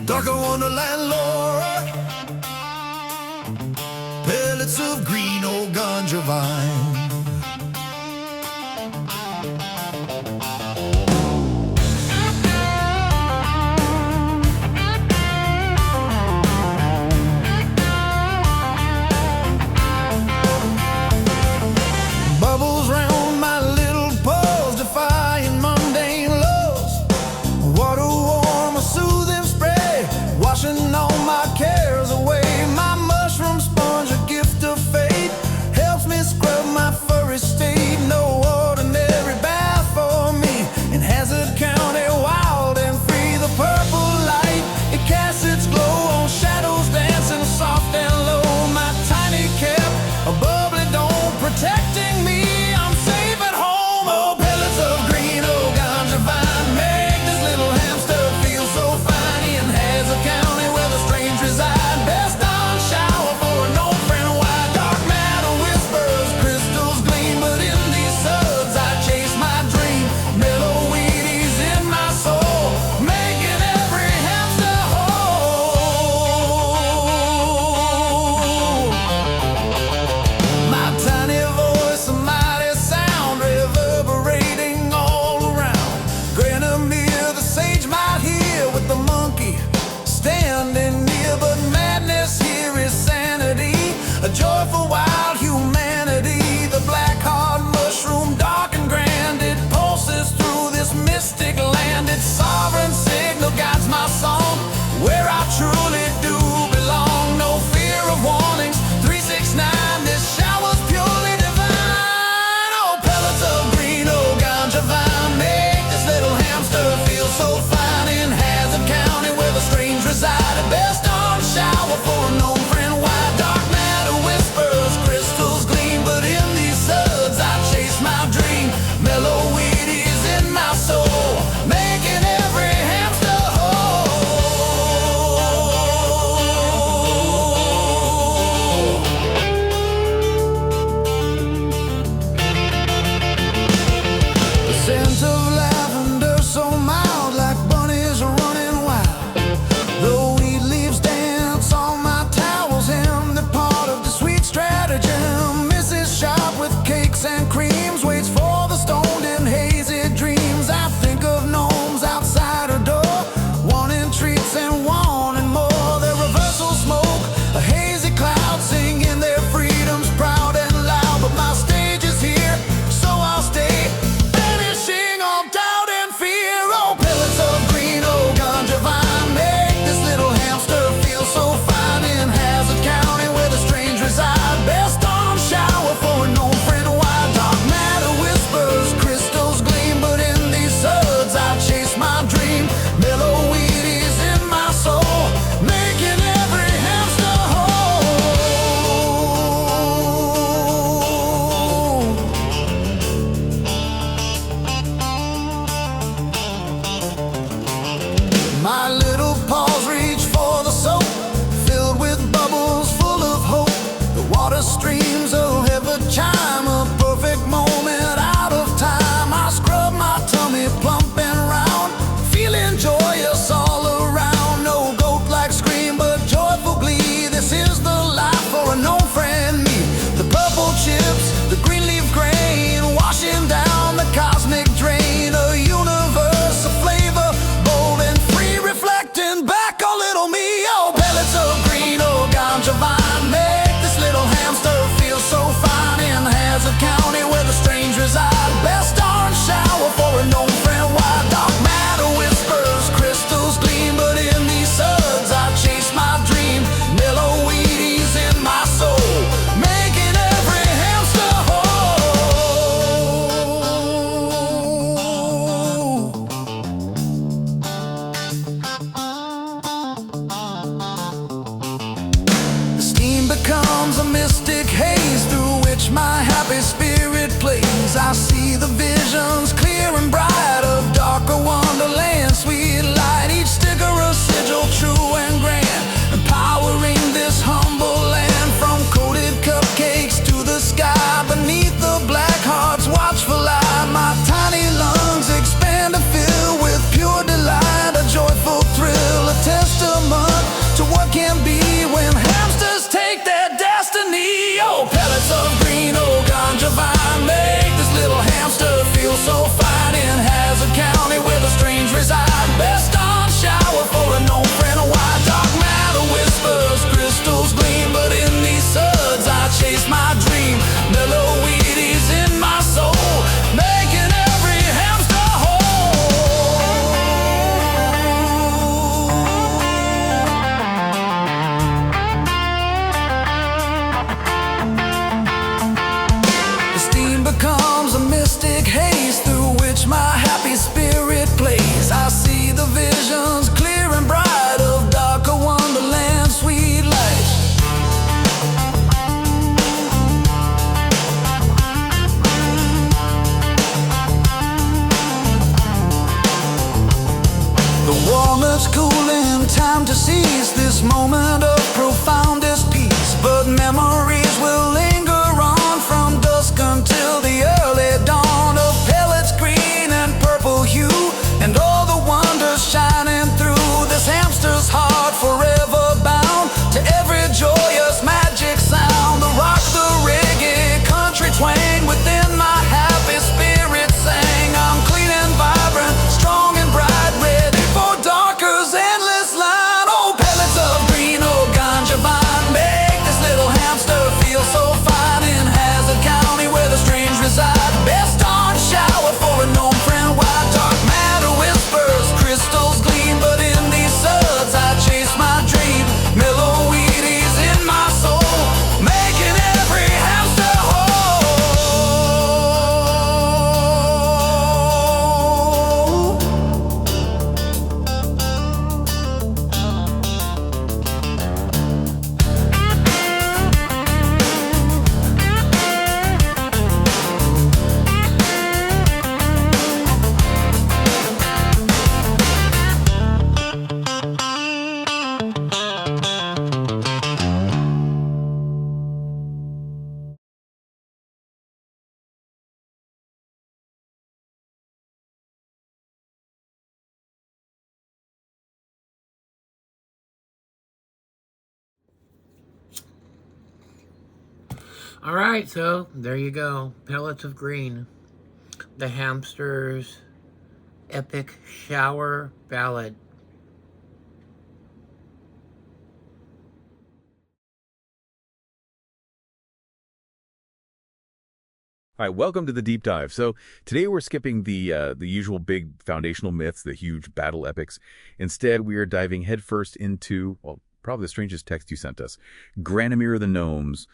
Darker Wonderland lore, pellets of green, old Ganja Vine. Bubbles round my little paws, defying mundane laws. Water warm, a soothing spray, washing all my cares away. My mushroom sponge, a gift of fate, helps me scrub my furry state. No ordinary bath for me in Hazard County, wild and free. The purple light, it casts its glow on shadows dancing soft and low. My tiny cap, a bubbly dome protecting me. I'm safe at home. Oh, pellets of green, oh, Ganja Vine make this little hamster feel so fine. In Hazard County, where the strange reside, best on shower for an old friend. Why dark matter whispers, crystals gleam, but in these suds I chase my dream. Mellow weedies in my soul, making every hamster whole. My tiny voice, a mighty sound, reverberating all around. Granimear, the sage might hear, with the monkey standing near. But madness here is sanity, a joyful wild humanity. The black hard mushroom, dark and grand, it pulses through this mystic land. Its sovereign signal guides my song, where I truly do belong. No fear of warnings, 369, this shower's purely divine. Oh, pellets of green, oh, Ganja Vine make this little hamster feel so fine. In Hazard County, where the strange reside, best on shower for an old friend. Why dark matter whispers, crystals gleam, All right, so there you go. Pellets of Green. The Hamsters' epic shower ballad. All right, welcome to the deep dive. So today we're skipping the usual big foundational myths, the huge battle epics. Instead, we are diving headfirst into, well, probably the strangest text you sent us, Granimear the Gnomes,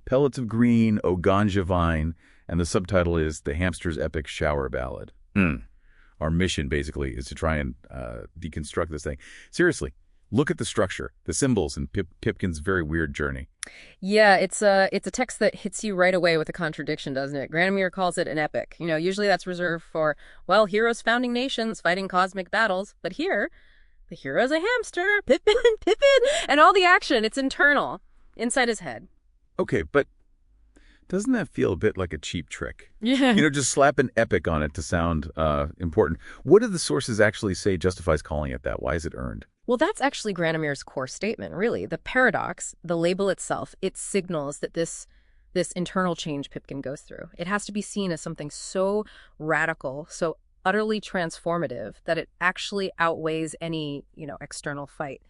Pellets of Green, Ganja Vine, and the subtitle is The Hamster's Epic Shower Ballad. Our mission, basically, is to try and deconstruct this thing. Seriously, look at the structure, the symbols, and Pipkin's very weird journey. Yeah, it's a text that hits you right away with a contradiction, doesn't it? Granimear calls it an epic. Usually that's reserved for, well, heroes founding nations fighting cosmic battles. But here, the hero's a hamster, Pippin, and all the action, it's internal, inside his head. Okay, but doesn't that feel a bit like a cheap trick? Yeah. Just slap an epic on it to sound important. What do the sources actually say justifies calling it that? Why is it earned? Well, that's actually Granimear's core statement, really. The paradox, the label itself, it signals that this internal change Pipkin goes through. It has to be seen as something so radical, so utterly transformative that it actually outweighs any, external fight.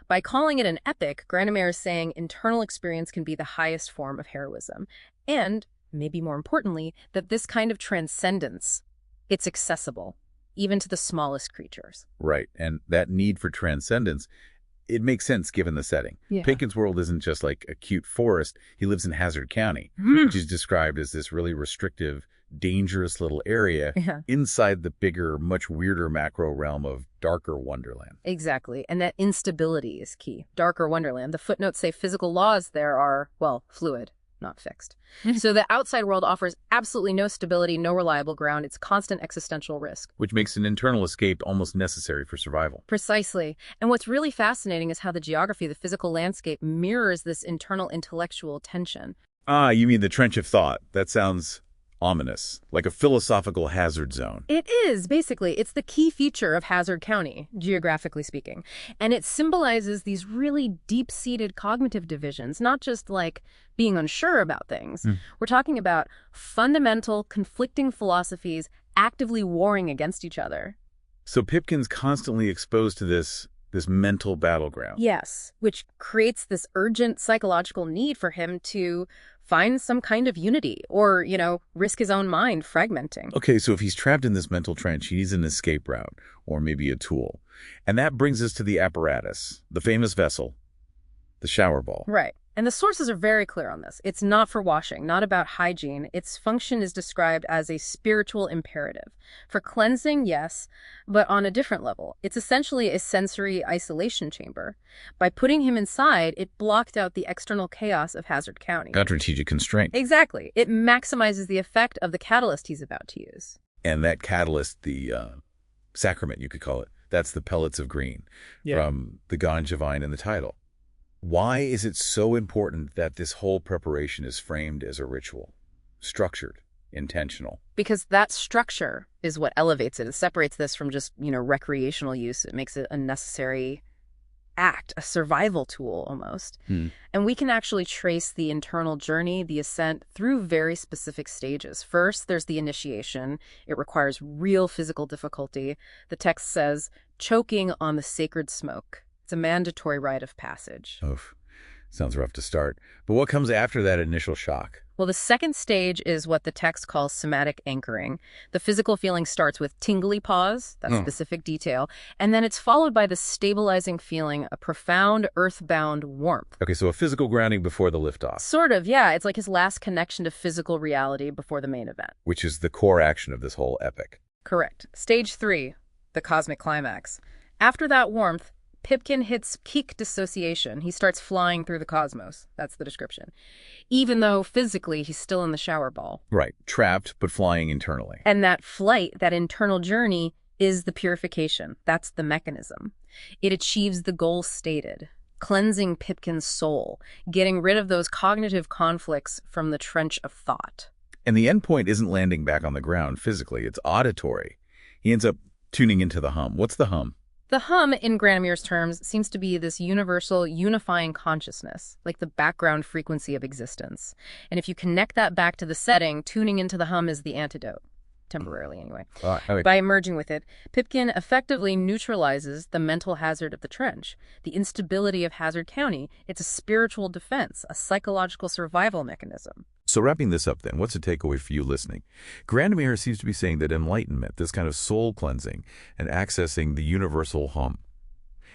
By calling it an epic, Granimear is saying internal experience can be the highest form of heroism. And, maybe more importantly, that this kind of transcendence, it's accessible, even to the smallest creatures. Right, and that need for transcendence, it makes sense given the setting. Yeah. Pipkin's world isn't just like a cute forest. He lives in Hazard County, which is described as this really restrictive, dangerous little area inside the bigger, much weirder macro realm of darker Wonderland. Exactly, and that instability is key. Darker Wonderland. The footnotes say physical laws there are, well, fluid, not fixed. So the outside world offers absolutely no stability, no reliable ground. It's constant existential risk. Which makes an internal escape almost necessary for survival. Precisely. And what's really fascinating is how the geography, the physical landscape, mirrors this internal intellectual tension. Ah, you mean the trench of thought. That sounds ominous, like a philosophical hazard zone. It is, basically. It's the key feature of Hazard County, geographically speaking. And it symbolizes these really deep-seated cognitive divisions, not just like being unsure about things. We're talking about fundamental, conflicting philosophies actively warring against each other. So Pipkin's constantly exposed to this mental battleground. Yes, which creates this urgent psychological need for him to find some kind of unity or, risk his own mind fragmenting. Okay, so if he's trapped in this mental trench, he needs an escape route or maybe a tool. And that brings us to the apparatus, the famous vessel, the shower ball. Right. And the sources are very clear on this. It's not for washing, not about hygiene. Its function is described as a spiritual imperative. For cleansing, yes, but on a different level. It's essentially a sensory isolation chamber. By putting him inside, it blocked out the external chaos of Hazard County. A strategic constraint. Exactly. It maximizes the effect of the catalyst he's about to use. And that catalyst, the sacrament, you could call it, that's the Pellets of Green from the Ganja Vine in the title. Why is it so important that this whole preparation is framed as a ritual, structured, intentional? Because that structure is what elevates it. It separates this from just, recreational use. It makes it a necessary act, a survival tool almost. And we can actually trace the internal journey, the ascent, through very specific stages. First, there's the initiation. It requires real physical difficulty. The text says, choking on the sacred smoke. It's a mandatory rite of passage. Oof. Sounds rough to start. But what comes after that initial shock? Well, the second stage is what the text calls somatic anchoring. The physical feeling starts with tingly paws, that specific detail, and then it's followed by the stabilizing feeling, a profound earthbound warmth. Okay, so a physical grounding before the liftoff. Sort of, yeah. It's like his last connection to physical reality before the main event. Which is the core action of this whole epic. Correct. Stage 3, the cosmic climax. After that warmth, Pipkin hits peak dissociation. He starts flying through the cosmos. That's the description. Even though physically he's still in the shower ball. Right. Trapped, but flying internally. And that flight, that internal journey, is the purification. That's the mechanism. It achieves the goal stated. Cleansing Pipkin's soul. Getting rid of those cognitive conflicts from the trench of thought. And the end point isn't landing back on the ground physically. It's auditory. He ends up tuning into the hum. What's the hum? The hum, in Granimear's terms, seems to be this universal, unifying consciousness, like the background frequency of existence. And if you connect that back to the setting, tuning into the hum is the antidote. Temporarily, anyway. By merging with it, Pipkin effectively neutralizes the mental hazard of the trench, the instability of Hazard County. It's a spiritual defense, a psychological survival mechanism. So wrapping this up then, what's the takeaway for you listening? Granimear seems to be saying that enlightenment, this kind of soul cleansing and accessing the universal hum,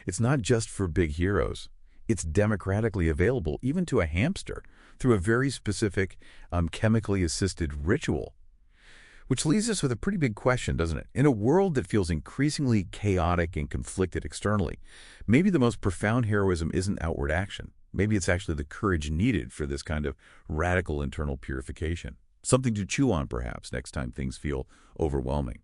it's not just for big heroes. It's democratically available even to a hamster through a very specific chemically assisted ritual. Which leaves us with a pretty big question, doesn't it? In a world that feels increasingly chaotic and conflicted externally, maybe the most profound heroism isn't outward action. Maybe it's actually the courage needed for this kind of radical internal purification. Something to chew on, perhaps, next time things feel overwhelming.